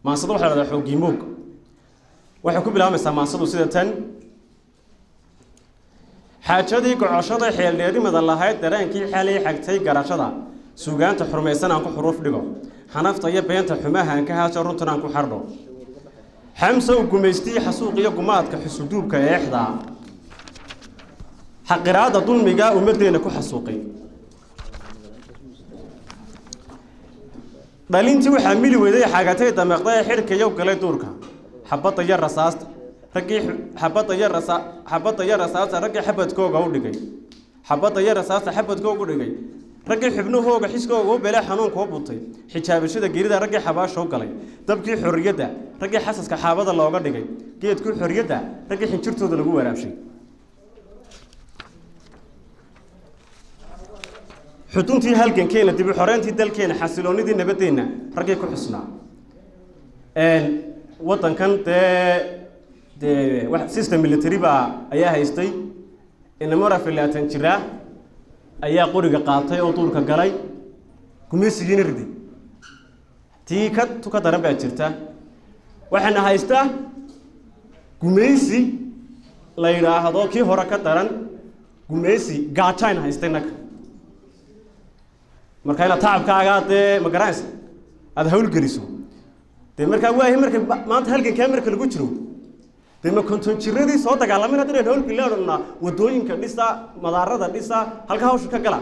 maansadu waxa la xoogii moog waxa ku bilaamaysaa maansadu sida tan xaajadii gocoshada xeeldheerimada lahayd dareenkii xalay xagtay garashada suugaanta xurmaysan aan ku xuruuf dhigo xanafta iyo beenta xumaha aan ka haasho runtan aan ku xardho xamsa u gumaystii xasuuq iyo gumaadka xusuduubka eexda xaqiraada dulmiga ummadeena ku xasuuqay dhalintii waxaa mili weeday xagatay dameeqday xirkayo galay duurka xabada yar rasaasta ragii xabada yar rasaasta ragii xabadkooga u dhigay xabada yar rasaasta xabadkooga u dhigay ragii xubnahooga xiskooga u beelay xanuunka u butay xijaabashada geerida ragii xabaasho galay dabkii xorriyada ragii xasaska xaabada looga dhigay geedkii xorriyada ragii xinjirtooda lagu waraabshay xuduntii halgankeena dib u xoreyntii dalkeena xasiloonidii nabadeena ragii ku xusnaa wadankan wax system military ayaa haystay inamara filaatan jira ayaa qoriga qaatay oo duulka galay gumaysigiina riday tii ka daran baa jirta waxaana haystaa gumaysi la yidhaahdo kii hore ka daran gumaysi gaajayna haystay naga marka ila taabkaaga ma garanaysa aad hawl geliso marka waahi marka maanta halganka marka lagu jiro ma konton jiradii soo dagaalamina dadeen hawl bilaadna wadooyinka dhisa madaarada dhisa halka hawsha ka gala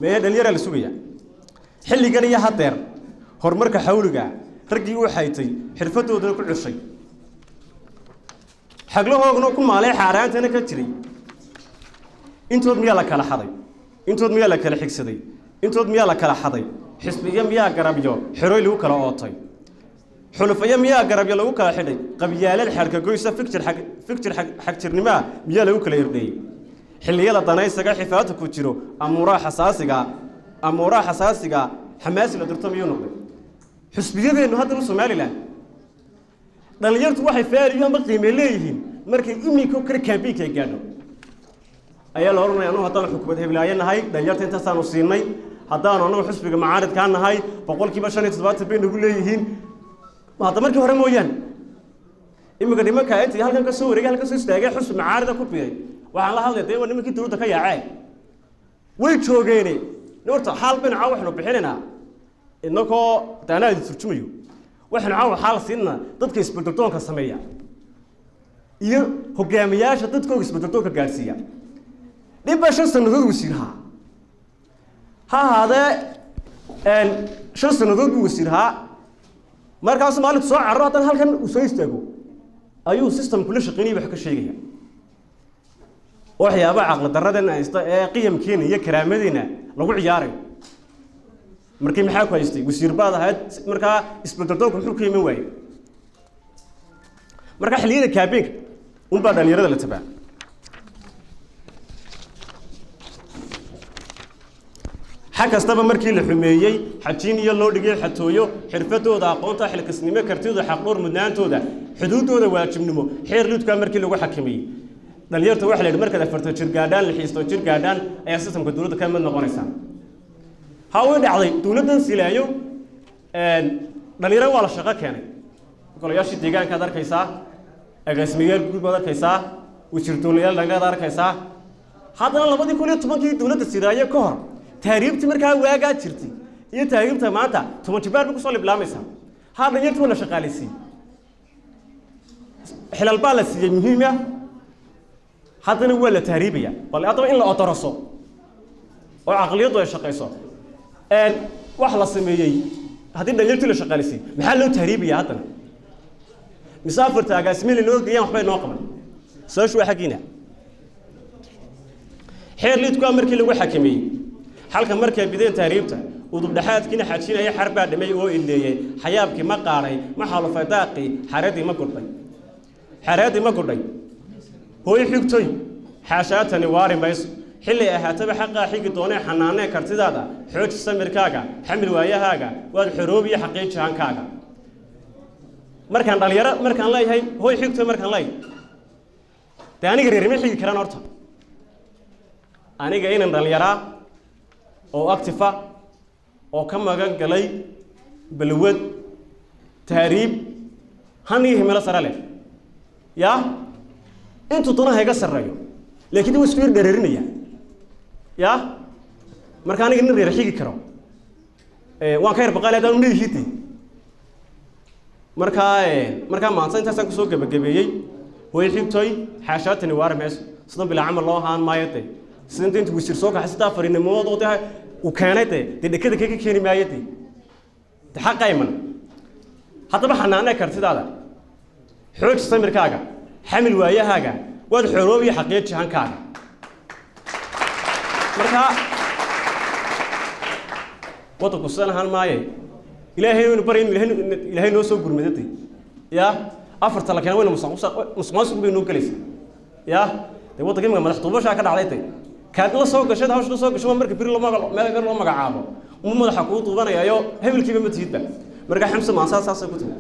dhalinyaro la sugaya xilligan iyo hadeer horumarka xawliga ragii u xaytay xirfadooda ku cushay xaglahoogna ku maalay xaaraantana ka jiray intood miyaa la kala xaday intood miyaa la kala xigsaday intood miyaa la kala xaday xisbiga miyaa garabyo xirooy lagu kala ootay xulufaya miyaa garabyo lagu kala xidhay qabyaalad xarka goysa fikir xagjirnimo miyaa lagu kala irdhay xilliyada danaysaga xifaadta ku jiro amuuraha xasaasiga xamaasi la dirto miyuu noqday xisbiyadeenu hadda Soomaaliland dhalinyartu waxay faariyo ma qiime leeyihiin markay iminka kar campaign ka gaadho ayaa la oranayaa inuu haddana xukuumad heblaayanahay dhalinyarta intaasaan u siinay haddaan anagu xisbiga macaaridka nahay 75% bay nagu leeyihiin hadda markii hore mooyaan imika nimanka intii halkan ka soo wareegay halkan soo istaagay xusb macaarida ku biiray waxaan la hadlay nimankii dawladda ka yaacay way joogeen horta xal binaca waxnu bixinanaa inagoo taanaadi turjumayo waxnu caaw xal siinna dadka isbeddeldoonka sameeya iyo hogaamiyaasha dadkooda isbeddeldoonka gaarsiiya dhibasho sanadood wasiirha hada shan sanadood wasiirha markaas maalinta soo carro hadan halkan uu soo istaago ayuu system kula shaqeynay wax ka sheegaya waxyaabo aqal daradan aysta ee qiyamkeena iyo karaamadina lagu ciyaaray markii maxaa ku haystay wasiir baad ahayd markaa isbeddeldoonku wuxuu ka iman waayay marka xilliyada campaign baa dhalinyarada la tabaa xakastaba markii la xumeeyay xajiin iyo loo dhigay xatooyo xirfadooda aqoonta xilkasnimo kartida xaqdor mudnaantooda xuduudooda waajibnimo xeer lidka markii lagu xakameeyay dhalinyarta waxa la yidhi marka afarta jir gaadhaan lixiisto jir gaadhaan ayaa sistamka dawladda ka mid noqonaysa ha uu dhacday dawladdan silaayo dhalinyaro waa la shaqo keenay golayaashii deegaanka aad arkaysaa agaasimayaal guud baad arkaysaa wasiir dawlayaal dhangaad arkaysaa haddana 2010kii dawladda silaayo ka hor taariibti markaa waagaa jirtay iyo taariibta maanta 10 jibaar ku soo liblaamaysa ha dhalinyartu wala shaqaaleysi xilal baa la siiyay muhiim ah haddana waa la taariibaya bal adaba in la otoroso oo aqliyadu ay shaqeyso wax la sameeyay haddii dhalinyartu la shaqaaleysi maxaa loo taariibaya haddana مسافر تاجاسمين اللي نقول قيام حبي ناقمة سوى شو حكينا حير لي تكون مركي اللي حكمي حالك مركي بدين تهريبته وضد حياتك كنا حكينا هي حرب بعد ما يقول اللي حيابك ما قاري ما حاله فداقي حرادي ما قرطي حرادي ما قرطي هو يحكتوي حاشاتني واري بس حلي أهاتب حقا حقي دوني حنانة كرتدادا حوش السمر كاغا حمل وياهاغا والحروبي حقيقة شان كاغا markaan dhalinyaro markaan leeyahay hooy xigto markaan leeyahay taaniga reermi xigi karaan horta aniga inaan dhalinyaro oo active oo ka magan galay balwad tahriib hanihi meel sare leh ya intu doona hayga sareeyo laakiin uu isku dhereerinaya ya marka aniga nin reer xigi karo waan ka yar baqaaleed aan leeyahay marka maanta intaas aan ku soo gabagabeeyay way xigtay xaashaatani waar mees sidan bila amal loo haan maayade sidan intu wasiir soo kaxsata farinimood oo tahay u keenayde dekada ka keeni maayade taxaqayman hadaba xanaanay kartidaada xoog samirkaaga xamil waayahaaga wad xoroobiyo xaqiiq jahankaaga marka wada ku sanahan maaye ilaahay inuu barin ilaahay noo soo gurmadatay ya afarta la keenay musuq bay noo galaysaa ya wada qiimka madaxtuubasha ka dhacday kaad la soo gashay hawsha la soo gashay marka bir loo magacaabo madaxa ku tuubanayaayo hebelkiiba ma tiidba marka xamsa ma asaas ku tuuban